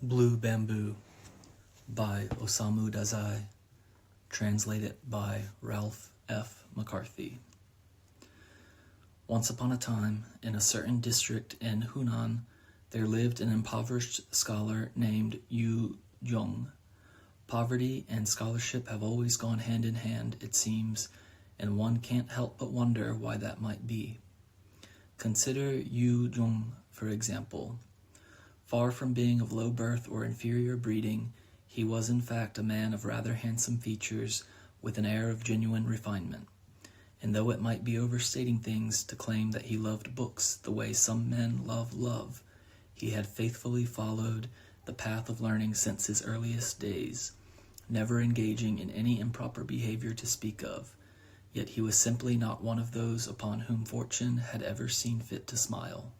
Blue Bamboo by Osamu Dazai, translated by Ralph F. McCarthy. Once upon a time, in a certain district in Hunan, there lived an impoverished scholar named Yu Jung. Poverty and scholarship have always gone hand in hand, it seems, and one can't help but wonder why that might be. Consider Yu Jung, for example. Far from being of low birth or inferior breeding, he was in fact a man of rather handsome features with an air of genuine refinement. And though it might be overstating things to claim that he loved books the way some men love love, he had faithfully followed the path of learning since his earliest days, never engaging in any improper behavior to speak of, yet he was simply not one of those upon whom fortune had ever seen fit to smile.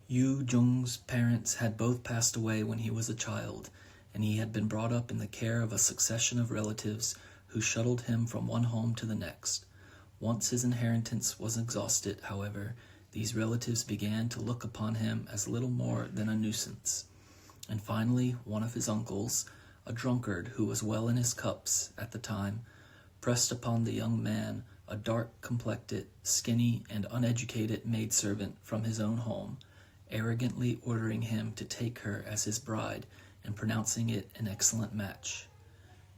Yu Jung's parents had both passed away when he was a child, and he had been brought up in the care of a succession of relatives who shuttled him from one home to the next. Once his inheritance was exhausted, however, these relatives began to look upon him as little more than a nuisance. And finally, one of his uncles, a drunkard who was well in his cups at the time, pressed upon the young man a dark-complected, skinny, and uneducated maidservant from his own home, arrogantly ordering him to take her as his bride and pronouncing it an excellent match.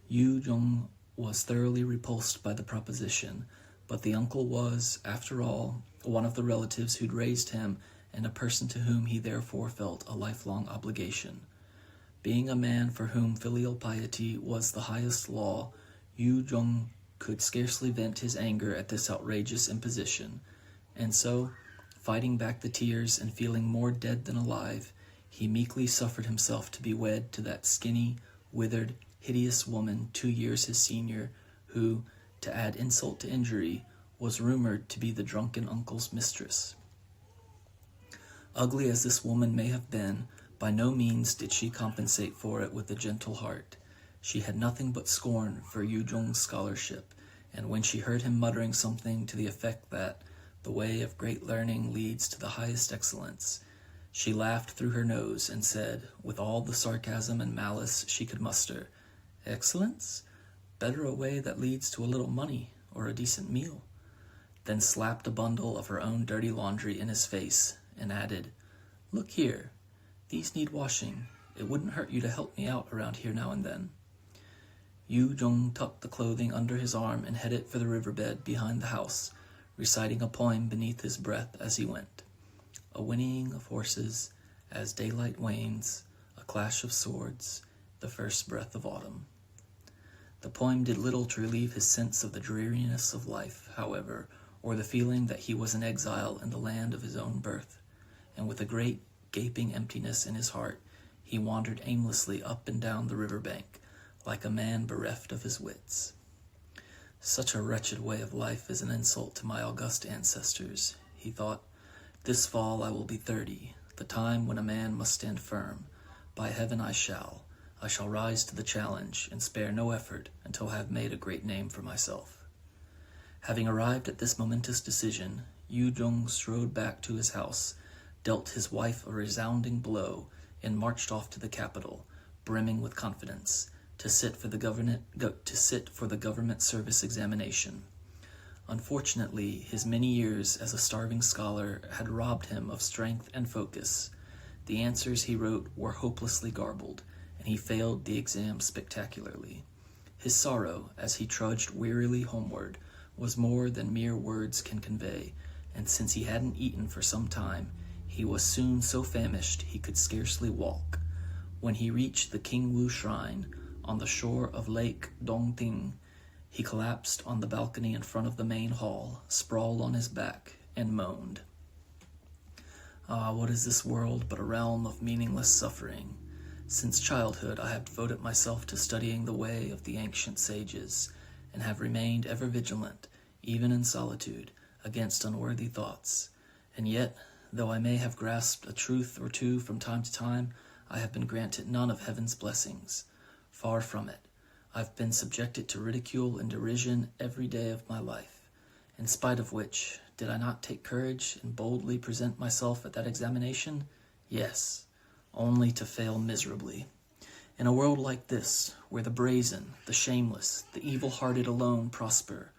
Yu Jung was thoroughly repulsed by the proposition, but the uncle was, after all, one of the relatives who'd raised him and a person to whom he therefore felt a lifelong obligation. Being a man for whom filial piety was the highest law, Yu Jung could scarcely vent his anger at this outrageous imposition, and so, fighting back the tears and feeling more dead than alive, he meekly suffered himself to be wed to that skinny, withered, hideous woman 2 years his senior, who, to add insult to injury, was rumored to be the drunken uncle's mistress. Ugly as this woman may have been, by no means did she compensate for it with a gentle heart. She had nothing but scorn for Yu Jung's scholarship, and when she heard him muttering something to the effect that the way of great learning leads to the highest excellence, she laughed through her nose and said, with all the sarcasm and malice she could muster, "Excellence? Better a way that leads to a little money or a decent meal," then slapped a bundle of her own dirty laundry in his face and added, "Look here, these need washing. It wouldn't hurt you to help me out around here now and then." Yu Jung tucked the clothing under his arm and headed for the riverbed behind the house, reciting a poem beneath his breath as he went. A whinnying of horses, as daylight wanes, a clash of swords, the first breath of autumn. The poem did little to relieve his sense of the dreariness of life, however, or the feeling that he was an exile in the land of his own birth, and with a great gaping emptiness in his heart, he wandered aimlessly up and down the riverbank, like a man bereft of his wits. Such a wretched way of life is an insult to my august ancestors, he thought. This fall I will be 30, the time when a man must stand firm. By heaven I shall rise to the challenge and spare no effort until I have made a great name for myself. Having arrived at this momentous decision, Yu Jung strode back to his house, dealt his wife a resounding blow, and marched off to the capital, brimming with confidence, to sit for the government service examination. Unfortunately, his many years as a starving scholar had robbed him of strength and focus. The answers he wrote were hopelessly garbled, and he failed the exam spectacularly. His sorrow, as he trudged wearily homeward, was more than mere words can convey, and since he hadn't eaten for some time, he was soon so famished he could scarcely walk. When he reached the King Wu Shrine, on the shore of Lake Dongting, he collapsed on the balcony in front of the main hall, sprawled on his back, and moaned. "Ah, what is this world but a realm of meaningless suffering? Since childhood I have devoted myself to studying the way of the ancient sages, and have remained ever vigilant, even in solitude, against unworthy thoughts. And yet, though I may have grasped a truth or two from time to time, I have been granted none of heaven's blessings. Far from it. I've been subjected to ridicule and derision every day of my life. In spite of which, did I not take courage and boldly present myself at that examination? Yes. only to fail miserably. In a world like this, where the brazen, the shameless, the evil-hearted alone prosper,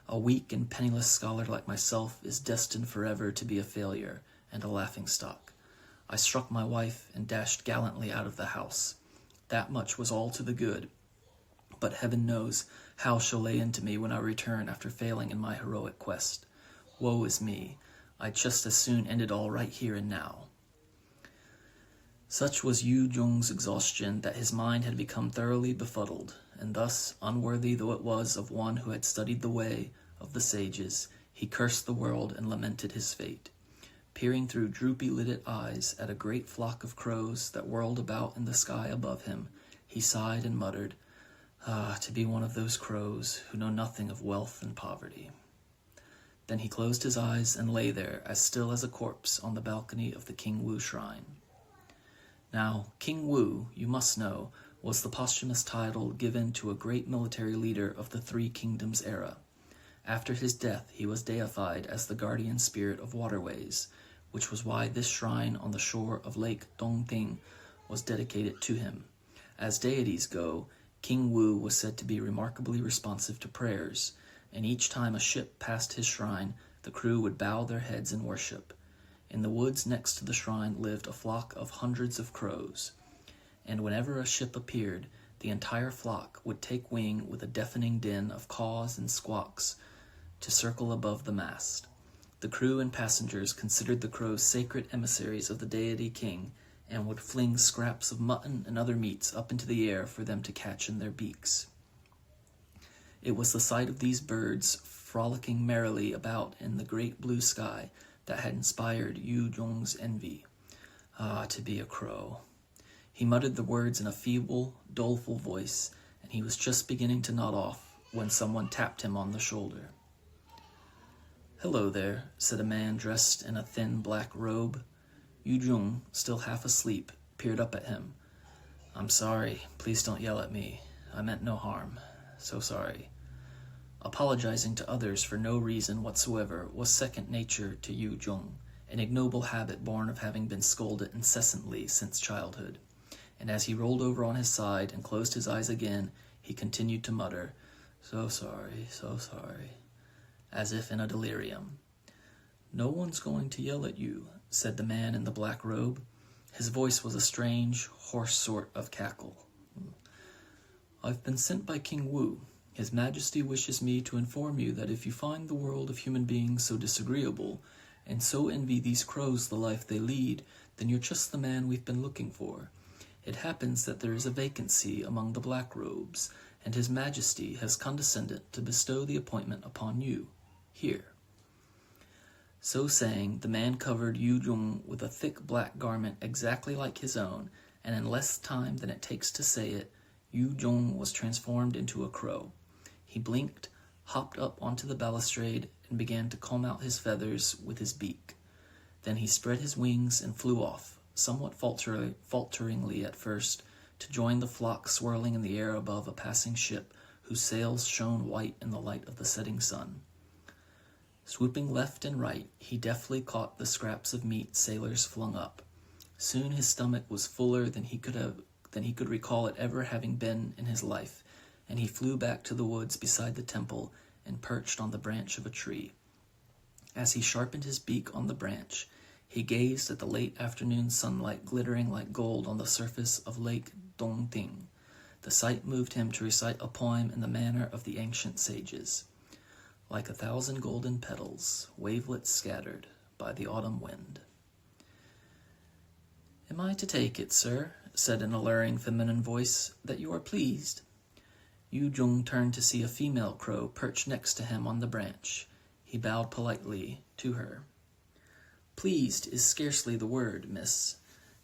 a weak and penniless scholar like myself is destined forever to be a failure and a laughingstock. I struck my wife and dashed gallantly out of the house. That much was all to the good, but heaven knows how she'll lay into me when I return after failing in my heroic quest. Woe is me, I'd just as soon end it all right here and now. Such was Yu Jong's exhaustion that his mind had become thoroughly befuddled, and thus, unworthy though it was of one who had studied the way of the sages, he cursed the world and lamented his fate. Peering through droopy-lidded eyes at a great flock of crows that whirled about in the sky above him, he sighed and muttered, "Ah, to be one of those crows who know nothing of wealth and poverty." Then he closed his eyes and lay there as still as a corpse on the balcony of the King Wu shrine. Now, King Wu, you must know, was the posthumous title given to a great military leader of the Three Kingdoms era. After his death, he was deified as the guardian spirit of waterways, which was why this shrine on the shore of Lake Dongting was dedicated to him. As deities go, King Wu was said to be remarkably responsive to prayers, and each time a ship passed his shrine, the crew would bow their heads in worship. In the woods next to the shrine lived a flock of hundreds of crows, and whenever a ship appeared, the entire flock would take wing with a deafening din of caws and squawks to circle above the mast. The crew and passengers considered the crows sacred emissaries of the deity king, and would fling scraps of mutton and other meats up into the air for them to catch in their beaks. It was the sight of these birds frolicking merrily about in the great blue sky that had inspired Yu Jong's envy. Ah, to be a crow. He muttered the words in a feeble, doleful voice, and he was just beginning to nod off when someone tapped him on the shoulder. "Hello there," said a man dressed in a thin black robe. Yu Jong, still half asleep, peered up at him. "I'm sorry. Please don't yell at me. I meant no harm. So sorry." Apologizing to others for no reason whatsoever was second nature to Yu Jong, an ignoble habit born of having been scolded incessantly since childhood. And as he rolled over on his side and closed his eyes again, he continued to mutter, so sorry, as if in a delirium. "No one's going to yell at you," said the man in the black robe. His voice was a strange, hoarse sort of cackle. "I've been sent by King Wu. His Majesty wishes me to inform you that if you find the world of human beings so disagreeable, and so envy these crows the life they lead, then you're just the man we've been looking for. It happens that there is a vacancy among the black robes, and His Majesty has condescended to bestow the appointment upon you. Here." So saying, the man covered Yu Jong with a thick black garment exactly like his own, and in less time than it takes to say it, Yu Jong was transformed into a crow. He blinked, hopped up onto the balustrade, and began to comb out his feathers with his beak. Then he spread his wings and flew off, somewhat falteringly at first, to join the flock swirling in the air above a passing ship whose sails shone white in the light of the setting sun. Swooping left and right, he deftly caught the scraps of meat sailors flung up. Soon his stomach was fuller than he could recall it ever having been in his life, and he flew back to the woods beside the temple and perched on the branch of a tree. As he sharpened his beak on the branch, he gazed at the late afternoon sunlight glittering like gold on the surface of Lake Dongting. The sight moved him to recite a poem in the manner of the ancient sages. Like 1,000 golden petals, wavelets scattered by the autumn wind. "Am I to take it, sir," said an alluring feminine voice, "that you are pleased?" Yu Jong turned to see a female crow perched next to him on the branch. He bowed politely to her. "Pleased is scarcely the word, miss.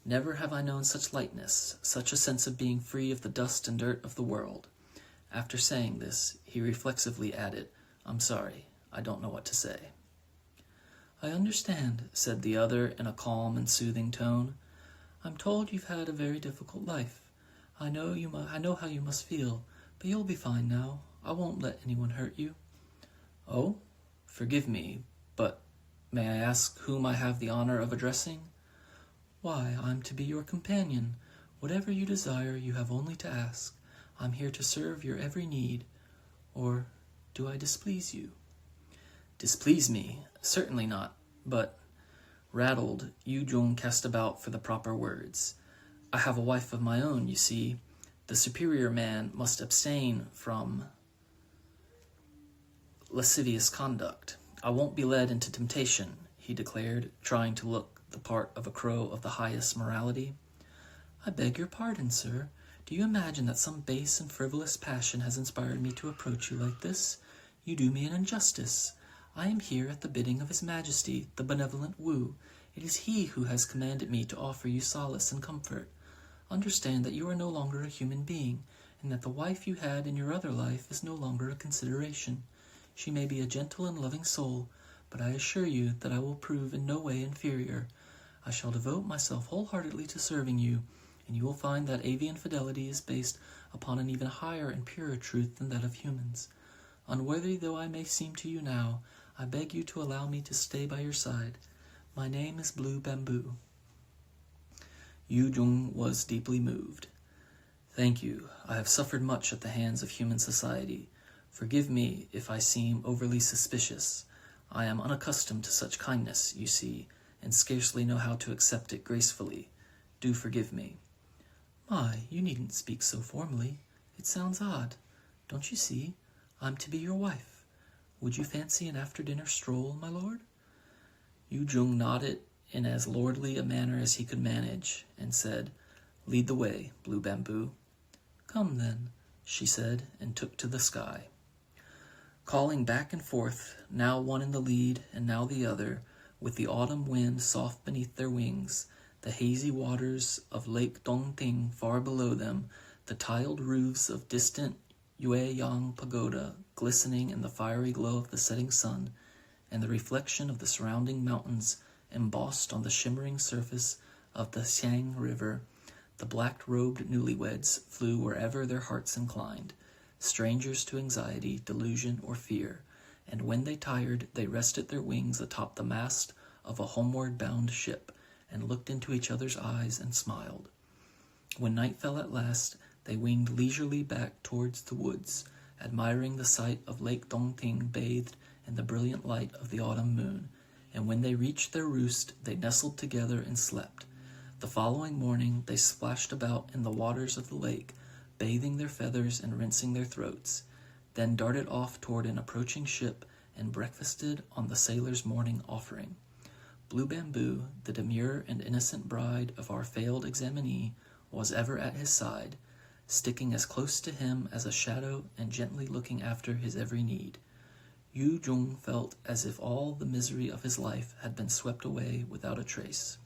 Never have I known such lightness, such a sense of being free of the dust and dirt of the world." After saying this, he reflexively added, "I'm sorry, I don't know what to say." "I understand," said the other in a calm and soothing tone. "I'm told you've had a very difficult life. I know how you must feel, but you'll be fine now. I won't let anyone hurt you." "Oh, forgive me, but may I ask whom I have the honor of addressing?" Why, I'm to be your companion. Whatever you desire, you have only to ask. I'm here to serve your every need. Or do I displease you? Displease me? Certainly not. But, rattled, Yu Jong cast about for the proper words. I have a wife of my own, you see. The superior man must abstain from lascivious conduct. I won't be led into temptation, he declared, trying to look the part of a crow of the highest morality. I beg your pardon, sir. Do you imagine that some base and frivolous passion has inspired me to approach you like this? You do me an injustice. I am here at the bidding of His Majesty, the benevolent Wu. It is he who has commanded me to offer you solace and comfort. Understand that you are no longer a human being, and that the wife you had in your other life is no longer a consideration. She may be a gentle and loving soul, but I assure you that I will prove in no way inferior. I shall devote myself wholeheartedly to serving you, and you will find that avian fidelity is based upon an even higher and purer truth than that of humans. Unworthy though I may seem to you now, I beg you to allow me to stay by your side. My name is Blue Bamboo. Yu Jong was deeply moved. Thank you. I have suffered much at the hands of human society. Forgive me if I seem overly suspicious. I am unaccustomed to such kindness, you see, and scarcely know how to accept it gracefully. Do forgive me. My, you needn't speak so formally. It sounds odd. Don't you see? I'm to be your wife. Would you fancy an after-dinner stroll, my lord? Yu Jong nodded in as lordly a manner as he could manage, and said, Lead the way, Blue Bamboo. Come, then, she said, and took to the sky. Calling back and forth, now one in the lead and now the other, with the autumn wind soft beneath their wings, the hazy waters of Lake Dongting far below them, the tiled roofs of distant Yueyang Pagoda glistening in the fiery glow of the setting sun, and the reflection of the surrounding mountains embossed on the shimmering surface of the Xiang River, the black-robed newlyweds flew wherever their hearts inclined, strangers to anxiety, delusion, or fear, and when they tired, they rested their wings atop the mast of a homeward-bound ship, and looked into each other's eyes and smiled. When night fell at last, they winged leisurely back towards the woods, admiring the sight of Lake Dongting bathed in the brilliant light of the autumn moon, and when they reached their roost, they nestled together and slept. The following morning, they splashed about in the waters of the lake, bathing their feathers and rinsing their throats, then darted off toward an approaching ship and breakfasted on the sailor's morning offering. Blue Bamboo, the demure and innocent bride of our failed examinee, was ever at his side, sticking as close to him as a shadow and gently looking after his every need. Yu Jong felt as if all the misery of his life had been swept away without a trace.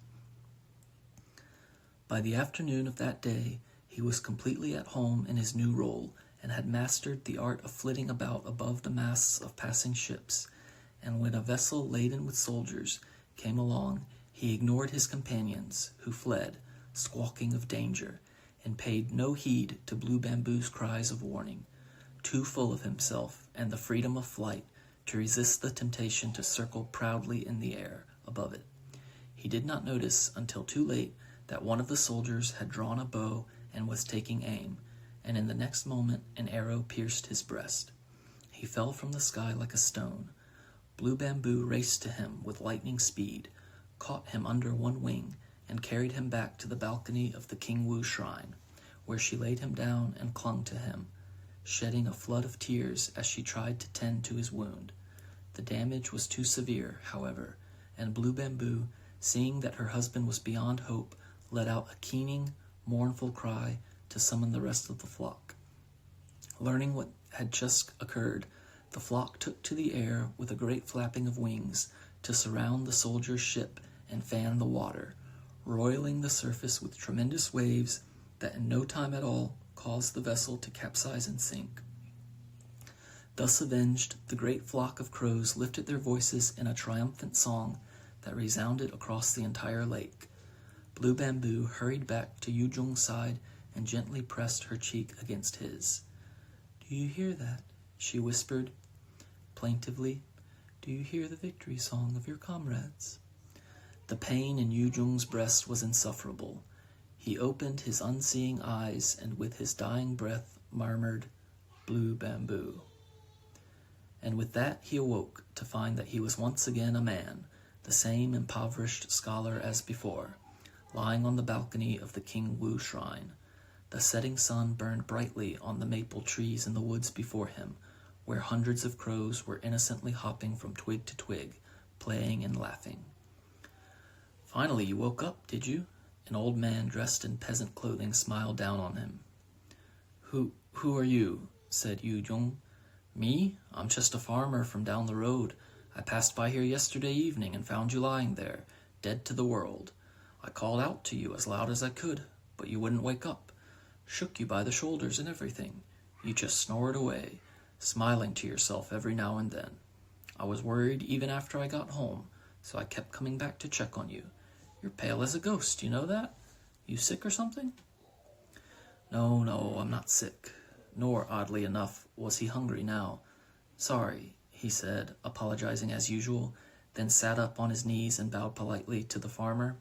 By the afternoon of that day, he was completely at home in his new role and had mastered the art of flitting about above the masts of passing ships, and when a vessel laden with soldiers came along, he ignored his companions, who fled, squawking of danger, and paid no heed to Blue Bamboo's cries of warning, too full of himself and the freedom of flight to resist the temptation to circle proudly in the air above it. He did not notice until too late that one of the soldiers had drawn a bow and was taking aim, and in the next moment an arrow pierced his breast. He fell from the sky like a stone. Blue Bamboo raced to him with lightning speed, caught him under one wing, and carried him back to the balcony of the King Wu shrine, where she laid him down and clung to him, shedding a flood of tears as she tried to tend to his wound. The damage was too severe, however, and Blue Bamboo, seeing that her husband was beyond hope, let out a keening, mournful cry to summon the rest of the flock. Learning what had just occurred, the flock took to the air with a great flapping of wings to surround the soldier's ship and fan the water, roiling the surface with tremendous waves that in no time at all caused the vessel to capsize and sink. Thus avenged, the great flock of crows lifted their voices in a triumphant song that resounded across the entire lake. Blue Bamboo hurried back to Yu Jong's side and gently pressed her cheek against his. "Do you hear that?" she whispered plaintively. "Do you hear the victory song of your comrades?" The pain in Yu Jung's breast was insufferable. He opened his unseeing eyes and with his dying breath murmured, "Blue bamboo." And with that he awoke to find that he was once again a man, the same impoverished scholar as before, lying on the balcony of the King Wu shrine. The setting sun burned brightly on the maple trees in the woods before him, where hundreds of crows were innocently hopping from twig to twig, playing and laughing. "Finally you woke up, did you?" An old man dressed in peasant clothing smiled down on him. Who are you?" said Yu Jung. "Me? I'm just a farmer from down the road. I passed by here yesterday evening and found you lying there, dead to the world. I called out to you as loud as I could, but you wouldn't wake up. Shook you by the shoulders and everything. You just snored away, smiling to yourself every now and then. I was worried even after I got home, so I kept coming back to check on you. You're pale as a ghost, you know that? You sick or something?" No, I'm not sick." Nor, oddly enough, was he hungry now. "Sorry," he said, apologizing as usual, then sat up on his knees and bowed politely to the farmer.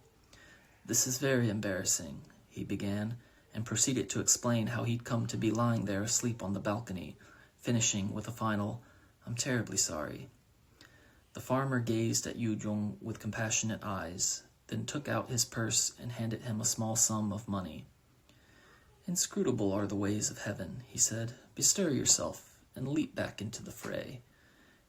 "This is very embarrassing," he began, and proceeded to explain how he'd come to be lying there asleep on the balcony, finishing with a final, "I'm terribly sorry." The farmer gazed at Yu Jung with compassionate eyes, then took out his purse and handed him a small sum of money. "Inscrutable are the ways of heaven," he said. "Bestir yourself and leap back into the fray.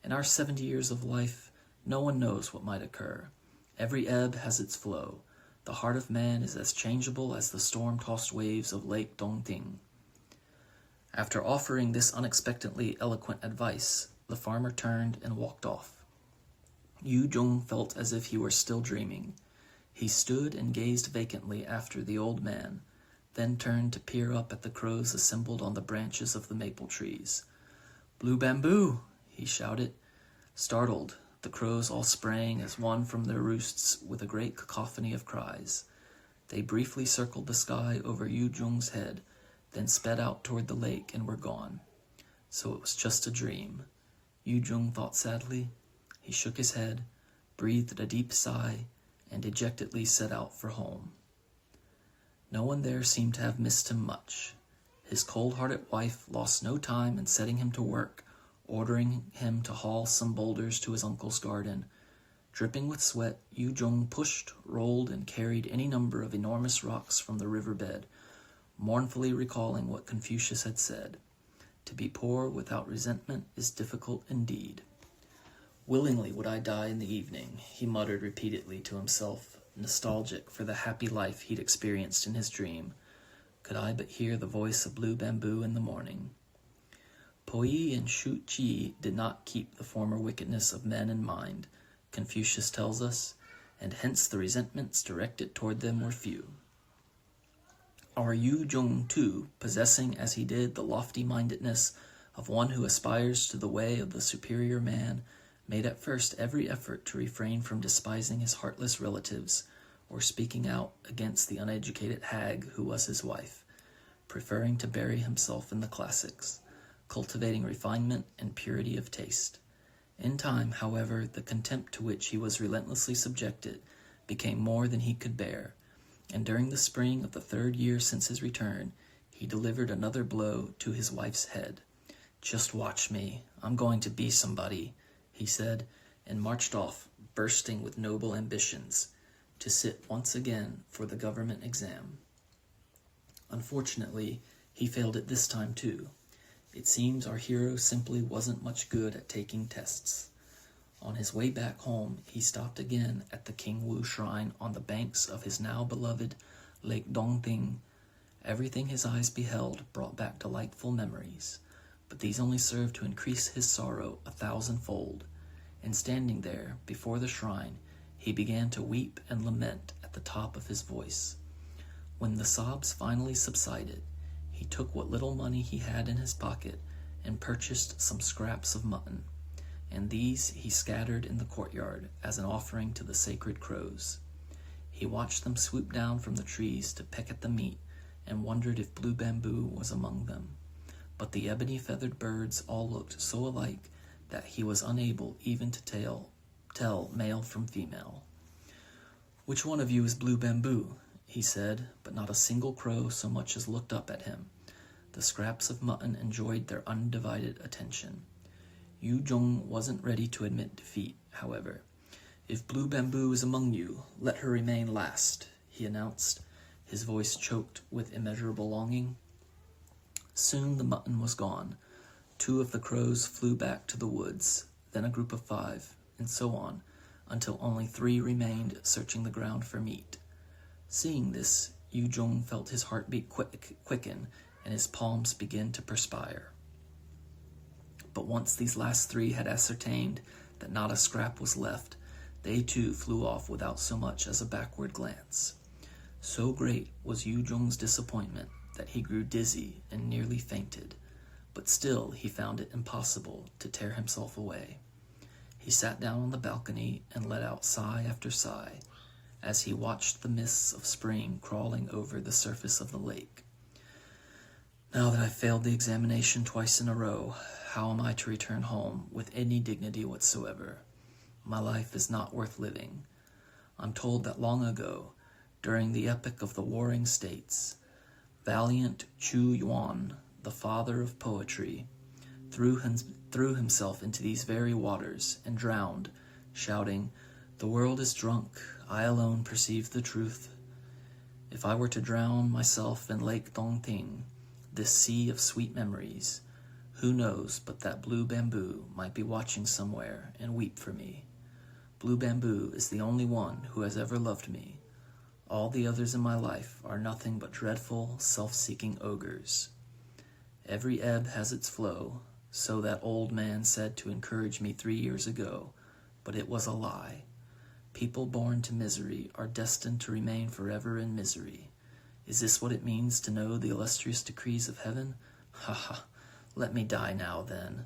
In our 70 years of life, no one knows what might occur. Every ebb has its flow. The heart of man is as changeable as the storm-tossed waves of Lake Dongting." After offering this unexpectedly eloquent advice, the farmer turned and walked off. Yu Jung felt as if he were still dreaming. He stood and gazed vacantly after the old man, then turned to peer up at the crows assembled on the branches of the maple trees. "Blue bamboo!" he shouted. Startled, the crows all sprang as one from their roosts with a great cacophony of cries. They briefly circled the sky over Yu Jung's head, then sped out toward the lake and were gone. So it was just a dream. Yu Jung thought sadly. He shook his head, breathed a deep sigh, and dejectedly set out for home. No one there seemed to have missed him much. His cold-hearted wife lost no time in setting him to work, ordering him to haul some boulders to his uncle's garden. Dripping with sweat, Yu Jung pushed, rolled, and carried any number of enormous rocks from the riverbed, mournfully recalling what Confucius had said, "To be poor without resentment is difficult indeed." "Willingly would I die in the evening," he muttered repeatedly to himself, nostalgic for the happy life he'd experienced in his dream. "Could I but hear the voice of Blue Bamboo in the morning." Po Yi and Shu Qi did not keep the former wickedness of men in mind, Confucius tells us, and hence the resentments directed toward them were few. Our Yu Jung, too, possessing as he did the lofty mindedness of one who aspires to the way of the superior man, made at first every effort to refrain from despising his heartless relatives or speaking out against the uneducated hag who was his wife, preferring to bury himself in the classics, cultivating refinement and purity of taste. In time, however, the contempt to which he was relentlessly subjected became more than he could bear, and during the spring of the 3rd year since his return, he delivered another blow to his wife's head. "Just watch me. I'm going to be somebody," he said, and marched off, bursting with noble ambitions, to sit once again for the government exam. Unfortunately, he failed it this time too. It seems our hero simply wasn't much good at taking tests. On his way back home, he stopped again at the King Wu shrine on the banks of his now beloved Lake Dongting. Everything his eyes beheld brought back delightful memories, but these only served to increase his sorrow 1,000-fold, and standing there before the shrine, he began to weep and lament at the top of his voice. When the sobs finally subsided, he took what little money he had in his pocket and purchased some scraps of mutton, and these he scattered in the courtyard as an offering to the sacred crows. He watched them swoop down from the trees to peck at the meat and wondered if Blue Bamboo was among them. But the ebony-feathered birds all looked so alike that he was unable even to tell male from female. "Which one of you is Blue Bamboo?" he said, but not a single crow so much as looked up at him. The scraps of mutton enjoyed their undivided attention. Yu Jong wasn't ready to admit defeat, however. "If Blue Bamboo is among you, let her remain last," he announced, his voice choked with immeasurable longing. Soon the mutton was gone. 2 of the crows flew back to the woods, then a group of 5, and so on, until only 3 remained searching the ground for meat. Seeing this, Yu Jong felt his heartbeat quicken and his palms begin to perspire. But once these last 3 had ascertained that not a scrap was left, they too flew off without so much as a backward glance. So great was Yu Jong's disappointment that he grew dizzy and nearly fainted, but still he found it impossible to tear himself away. He sat down on the balcony and let out sigh after sigh as he watched the mists of spring crawling over the surface of the lake. Now that I've failed the examination twice in a row, how am I to return home with any dignity whatsoever? My life is not worth living. I'm told that long ago, during the epoch of the Warring States, valiant Chu Yuan, the father of poetry, threw himself into these very waters and drowned, shouting, "The world is drunk, I alone perceive the truth." If I were to drown myself in Lake Dongting, this sea of sweet memories, who knows but that Blue Bamboo might be watching somewhere and weep for me. Blue Bamboo is the only one who has ever loved me. All the others in my life are nothing but dreadful, self-seeking ogres. Every ebb has its flow, so that old man said to encourage me 3 years ago, but it was a lie. People born to misery are destined to remain forever in misery. Is this what it means to know the illustrious decrees of heaven? Ha ha, let me die now then.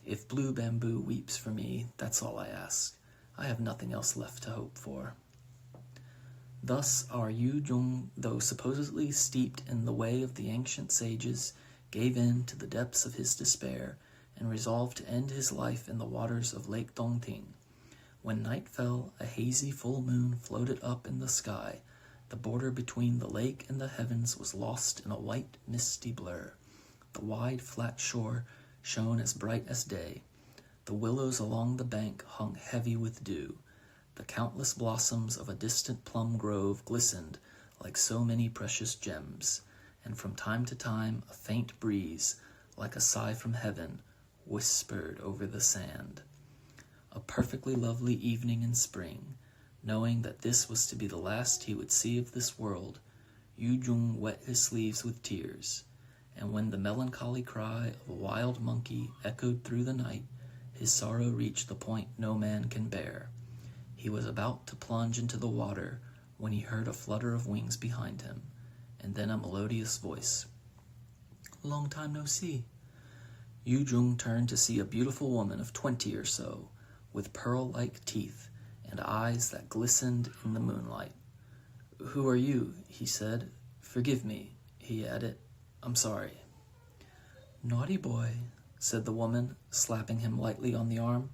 If Blue Bamboo weeps for me, that's all I ask. I have nothing else left to hope for. Thus our Yu Jong, though supposedly steeped in the way of the ancient sages, gave in to the depths of his despair and resolved to end his life in the waters of Lake Dongting. When night fell, a hazy full moon floated up in the sky. The border between the lake and the heavens was lost in a white, misty blur. The wide, flat shore shone as bright as day. The willows along the bank hung heavy with dew. The countless blossoms of a distant plum grove glistened like so many precious gems, and from time to time a faint breeze, like a sigh from heaven, whispered over the sand. A perfectly lovely evening in spring. Knowing that this was to be the last he would see of this world, Yu Jong wet his sleeves with tears, and when the melancholy cry of a wild monkey echoed through the night, his sorrow reached the point no man can bear. He was about to plunge into the water when he heard a flutter of wings behind him, and then a melodious voice. "Long time no see." Yu Jong turned to see a beautiful woman of 20 or so, with pearl-like teeth and eyes that glistened in the moonlight. "Who are you?" he said. "Forgive me," he added. "I'm sorry." "Naughty boy," said the woman, slapping him lightly on the arm.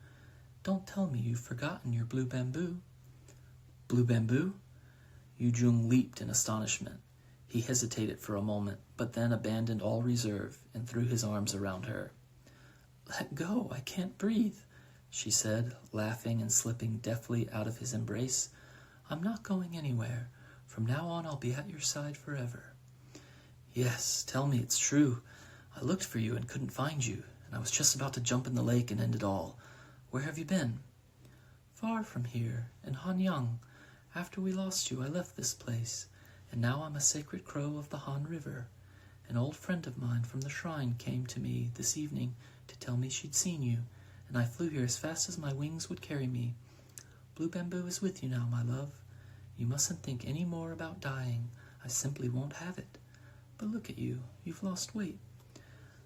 "Don't tell me you've forgotten your Blue Bamboo." "Blue Bamboo?" Yu Jong leaped in astonishment. He hesitated for a moment, but then abandoned all reserve and threw his arms around her. "Let go, I can't breathe," she said, laughing and slipping deftly out of his embrace. "I'm not going anywhere. From now on I'll be at your side forever." "Yes, tell me it's true. I looked for you and couldn't find you, and I was just about to jump in the lake and end it all. Where have you been?" "Far from here, in Hanyang. After we lost you, I left this place, and now I'm a sacred crow of the Han River. An old friend of mine from the shrine came to me this evening to tell me she'd seen you, and I flew here as fast as my wings would carry me. Blue Bamboo is with you now, my love. You mustn't think any more about dying. I simply won't have it. But look at you. You've lost weight."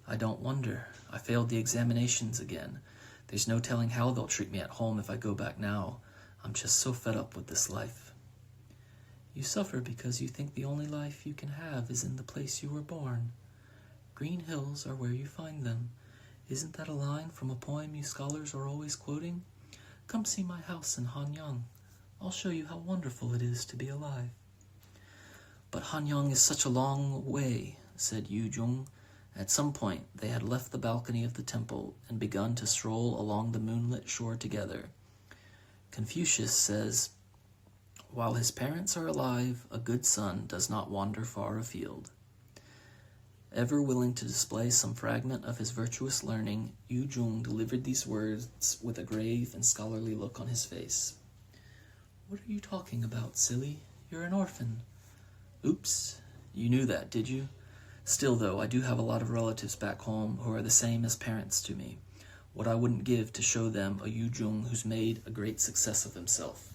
"I don't wonder. I failed the examinations again. There's no telling how they'll treat me at home if I go back now. I'm just so fed up with this life." "You suffer because you think the only life you can have is in the place you were born. Green hills are where you find them. Isn't that a line from a poem you scholars are always quoting? Come see my house in Hanyang. I'll show you how wonderful it is to be alive." "But Hanyang is such a long way," said Yu Jung. At some point, they had left the balcony of the temple and begun to stroll along the moonlit shore together. Confucius says, "While his parents are alive, a good son does not wander far afield." Ever willing to display some fragment of his virtuous learning, Yu Jung delivered these words with a grave and scholarly look on his face. "What are you talking about, silly? You're an orphan." "Oops, you knew that, did you? Still, though, I do have a lot of relatives back home who are the same as parents to me. What I wouldn't give to show them a Yu Jung who's made a great success of himself.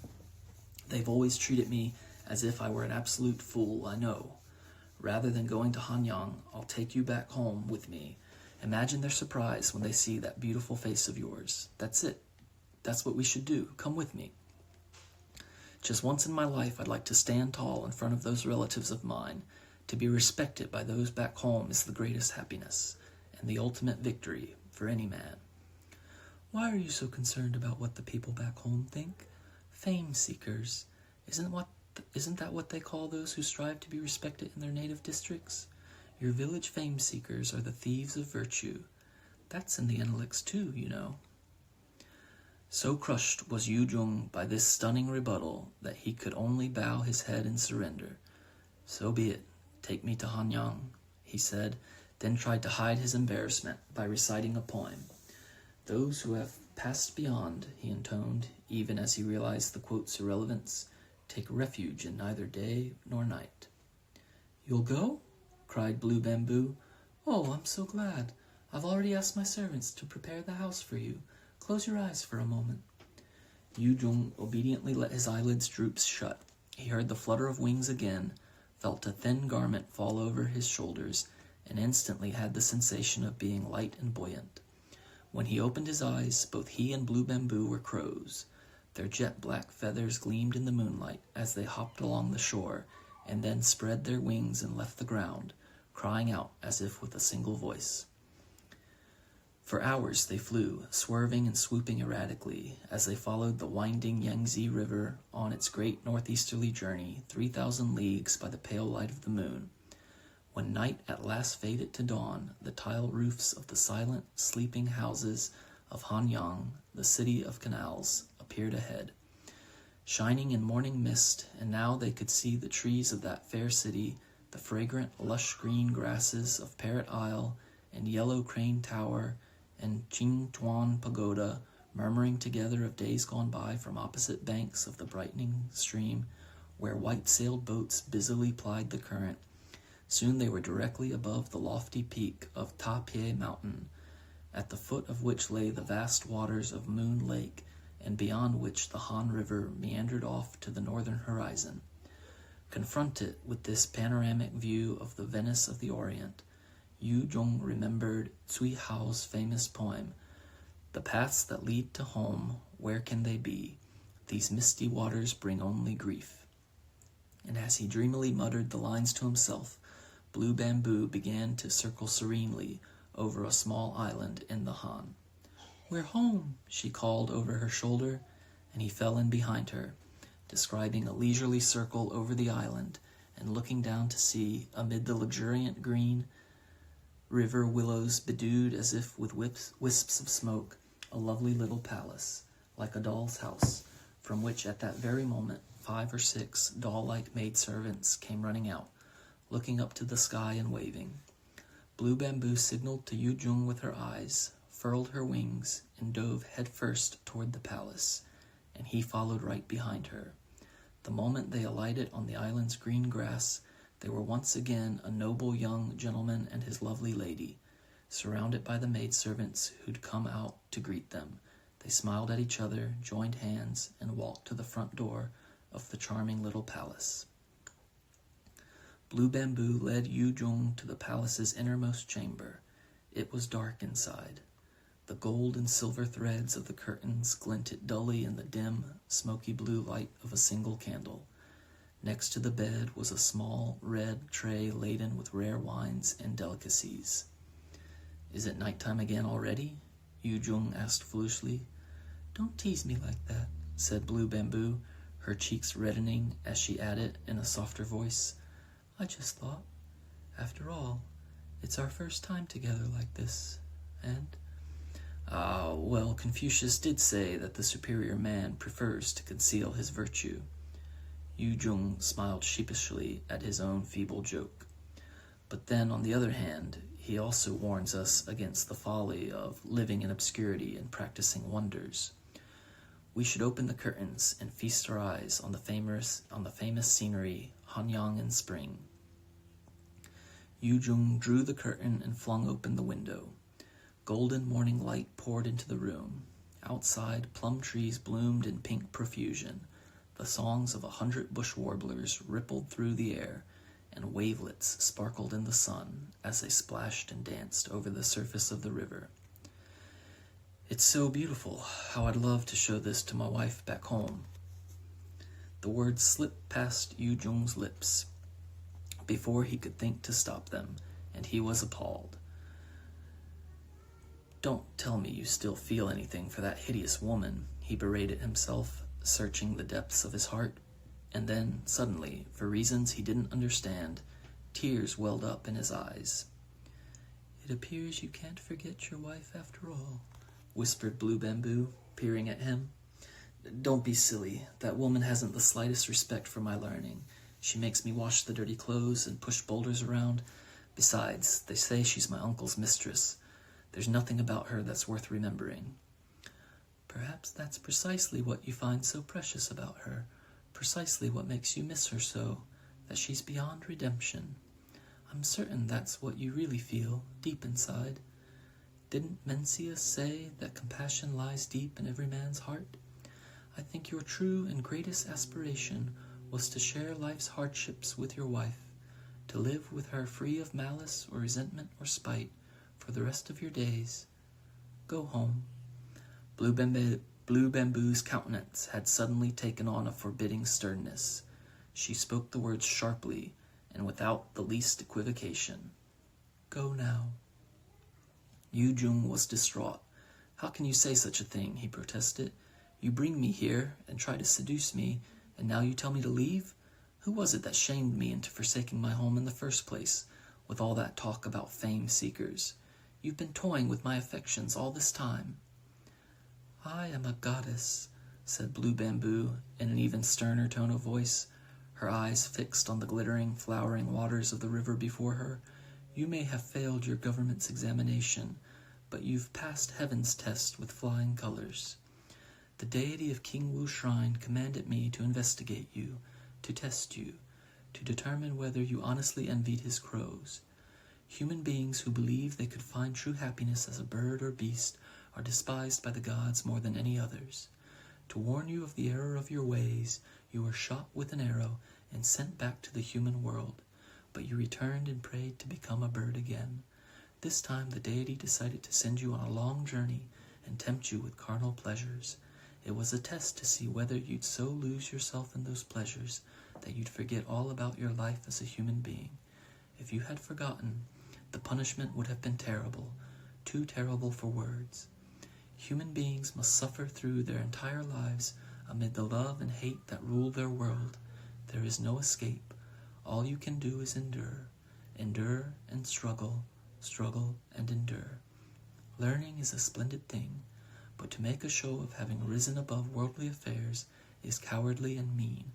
They've always treated me as if I were an absolute fool, I know. Rather than going to Hanyang, I'll take you back home with me. Imagine their surprise when they see that beautiful face of yours. That's it. That's what we should do. Come with me. Just once in my life, I'd like to stand tall in front of those relatives of mine. To be respected by those back home is the greatest happiness and the ultimate victory for any man." "Why are you so concerned about what the people back home think? Fame seekers. Isn't that what they call those who strive to be respected in their native districts? Your village fame seekers are the thieves of virtue. That's in the Analects too, you know." So crushed was Yu Jung by this stunning rebuttal that he could only bow his head in surrender. "So be it. Take me to Hanyang," he said, then tried to hide his embarrassment by reciting a poem. "Those who have passed beyond," he intoned, even as he realized the quote's irrelevance, "take refuge in neither day nor night." "You'll go?" cried Blue Bamboo. "Oh, I'm so glad. I've already asked my servants to prepare the house for you. Close your eyes for a moment." Yu Jung obediently let his eyelids droop shut. He heard the flutter of wings again, felt a thin garment fall over his shoulders, and instantly had the sensation of being light and buoyant. When he opened his eyes, both he and Blue Bamboo were crows. Their jet-black feathers gleamed in the moonlight as they hopped along the shore, and then spread their wings and left the ground, crying out as if with a single voice. For hours they flew, swerving and swooping erratically, as they followed the winding Yangtze River on its great northeasterly journey, 3,000 leagues by the pale light of the moon. When night at last faded to dawn, the tile roofs of the silent, sleeping houses of Hanyang, the city of canals, appeared ahead, shining in morning mist, and now they could see the trees of that fair city, the fragrant, lush green grasses of Parrot Isle and Yellow Crane Tower and Ching Tuan Pagoda, murmuring together of days gone by from opposite banks of the brightening stream, where white-sailed boats busily plied the current. Soon they were directly above the lofty peak of Ta Pie Mountain, at the foot of which lay the vast waters of Moon Lake, and beyond which the Han River meandered off to the northern horizon. Confronted with this panoramic view of the Venice of the Orient, Yu Jung remembered Cui Hao's famous poem, "The paths that lead to home, where can they be? These misty waters bring only grief." And as he dreamily muttered the lines to himself, Blue Bamboo began to circle serenely over a small island in the Han. "We're home," she called over her shoulder, and he fell in behind her, describing a leisurely circle over the island and looking down to see, amid the luxuriant green river willows bedewed as if with wisps of smoke, a lovely little palace, like a doll's house, from which at that very moment 5 or 6 doll-like maidservants came running out, looking up to the sky and waving. Blue Bamboo signaled to Yu Jung with her eyes, furled her wings, and dove headfirst toward the palace, and he followed right behind her. The moment they alighted on the island's green grass, they were once again a noble young gentleman and his lovely lady, surrounded by the maidservants who'd come out to greet them. They smiled at each other, joined hands, and walked to the front door of the charming little palace. Blue Bamboo led Yu Jung to the palace's innermost chamber. It was dark inside. The gold and silver threads of the curtains glinted dully in the dim, smoky blue light of a single candle. Next to the bed was a small, red tray laden with rare wines and delicacies. "Is it nighttime again already?" Yu Jung asked foolishly. "Don't tease me like that," said Blue Bamboo, her cheeks reddening as she added in a softer voice, "I just thought, after all, it's our first time together like this, and—" well, Confucius did say that the superior man prefers to conceal his virtue." Yu Jung smiled sheepishly at his own feeble joke. "But then, on the other hand, he also warns us against the folly of living in obscurity and practicing wonders. We should open the curtains and feast our eyes on the famous scenery, Hanyang in spring." Yu Jung drew the curtain and flung open the window. Golden morning light poured into the room. Outside, plum trees bloomed in pink profusion. The songs of 100 bush warblers rippled through the air, and wavelets sparkled in the sun as they splashed and danced over the surface of the river. "It's so beautiful. How I'd love to show this to my wife back home." The words slipped past Yu Jung's lips before he could think to stop them, and he was appalled. "Don't tell me you still feel anything for that hideous woman," he berated himself, searching the depths of his heart. And then, suddenly, for reasons he didn't understand, tears welled up in his eyes. "It appears you can't forget your wife after all," whispered Blue Bamboo, peering at him. "Don't be silly. That woman hasn't the slightest respect for my learning. She makes me wash the dirty clothes and push boulders around. Besides, they say she's my uncle's mistress. There's nothing about her that's worth remembering." "Perhaps that's precisely what you find so precious about her, precisely what makes you miss her so, that she's beyond redemption. I'm certain that's what you really feel, deep inside. Didn't Mencius say that compassion lies deep in every man's heart? I think your true and greatest aspiration was to share life's hardships with your wife, to live with her free of malice or resentment or spite for the rest of your days. Go home." Blue Bamboo's countenance had suddenly taken on a forbidding sternness. She spoke the words sharply and without the least equivocation. "Go now." Yu Jung was distraught. "How can you say such a thing?" he protested. "You bring me here and try to seduce me, and now you tell me to leave? Who was it that shamed me into forsaking my home in the first place, with all that talk about fame seekers? You've been toying with my affections all this time." "I am a goddess," said Blue Bamboo in an even sterner tone of voice, her eyes fixed on the glittering, flowering waters of the river before her. "You may have failed your government's examination, but you've passed heaven's test with flying colors. The deity of King Wu Shrine commanded me to investigate you, to test you, to determine whether you honestly envied his crows. Human beings who believe they could find true happiness as a bird or beast are despised by the gods more than any others. To warn you of the error of your ways, you were shot with an arrow and sent back to the human world, but you returned and prayed to become a bird again. This time the deity decided to send you on a long journey and tempt you with carnal pleasures. It was a test to see whether you'd so lose yourself in those pleasures that you'd forget all about your life as a human being. If you had forgotten, the punishment would have been terrible, too terrible for words. Human beings must suffer through their entire lives amid the love and hate that rule their world. There is no escape. All you can do is endure. Endure and struggle, struggle and endure. Learning is a splendid thing, but to make a show of having risen above worldly affairs is cowardly and mean.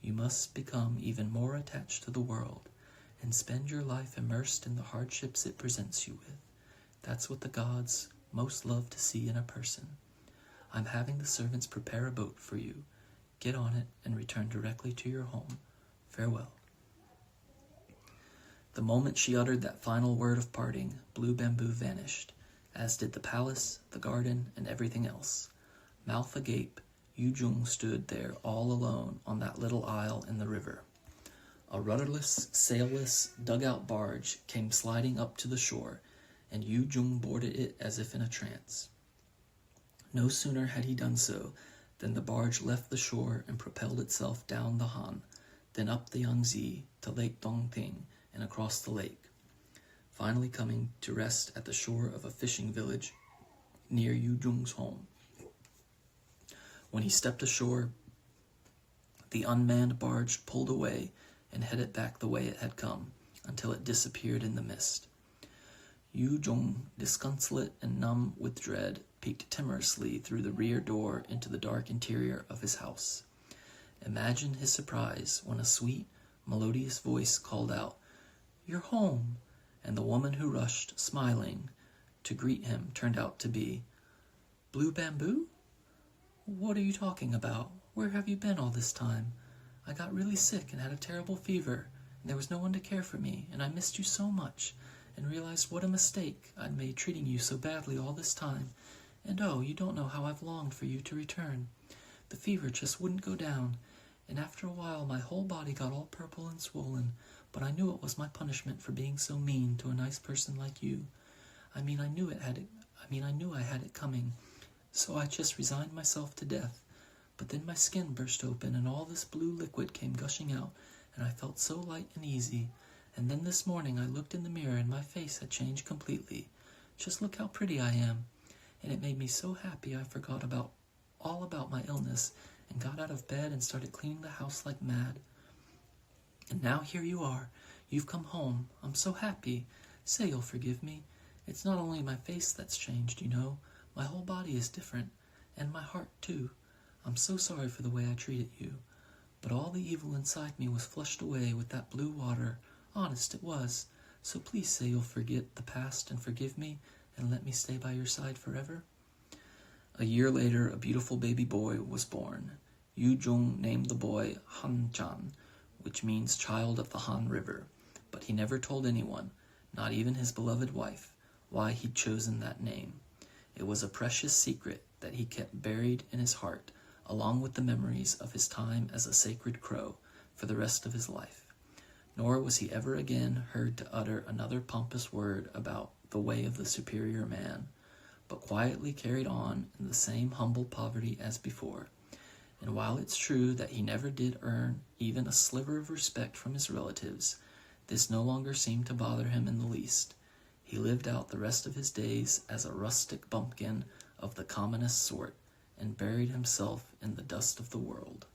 You must become even more attached to the world and spend your life immersed in the hardships it presents you with. That's what the gods most love to see in a person. I'm having the servants prepare a boat for you. Get on it and return directly to your home. Farewell." The moment she uttered that final word of parting, Blue Bamboo vanished, as did the palace, the garden, and everything else. Mouth agape, Yu Jung stood there all alone on that little isle in the river. A rudderless, sailless, dugout barge came sliding up to the shore, and Yu Jung boarded it as if in a trance. No sooner had he done so than the barge left the shore and propelled itself down the Han, then up the Yangtze to Lake Dongting and across the lake, finally coming to rest at the shore of a fishing village near Yu Jung's home. When he stepped ashore, The unmanned barge pulled away and headed back the way it had come, until it disappeared in the mist. Yu Jong, disconsolate and numb with dread, peeked timorously through the rear door into the dark interior of his house. Imagine his surprise when a sweet, melodious voice called out, "You're home!" and the woman who rushed, smiling, to greet him turned out to be Blue Bamboo? "What are you talking about? Where have you been all this time? I got really sick and had a terrible fever, and there was no one to care for me, and I missed you so much, and realized what a mistake I'd made treating you so badly all this time. And oh, you don't know how I've longed for you to return. The fever just wouldn't go down, and after a while my whole body got all purple and swollen, but I knew it was my punishment for being so mean to a nice person like you. I knew I had it coming, so I just resigned myself to death. But then my skin burst open and all this blue liquid came gushing out, and I felt so light and easy. And then this morning I looked in the mirror and my face had changed completely. Just look how pretty I am. And it made me so happy I forgot all about my illness and got out of bed and started cleaning the house like mad. And now here you are. You've come home. I'm so happy. Say you'll forgive me. It's not only my face that's changed, you know. My whole body is different, and my heart too. I'm so sorry for the way I treated you. But all the evil inside me was flushed away with that blue water. Honest, it was. So please say you'll forget the past and forgive me and let me stay by your side forever." A year later, a beautiful baby boy was born. Yu Jong named the boy Han-chan, which means child of the Han River, but he never told anyone, not even his beloved wife, why he'd chosen that name. It was a precious secret that he kept buried in his heart, along with the memories of his time as a sacred crow, for the rest of his life. Nor was he ever again heard to utter another pompous word about the way of the superior man, but quietly carried on in the same humble poverty as before. And while it's true that he never did earn even a sliver of respect from his relatives, this no longer seemed to bother him in the least. He lived out the rest of his days as a rustic bumpkin of the commonest sort, and buried himself in the dust of the world.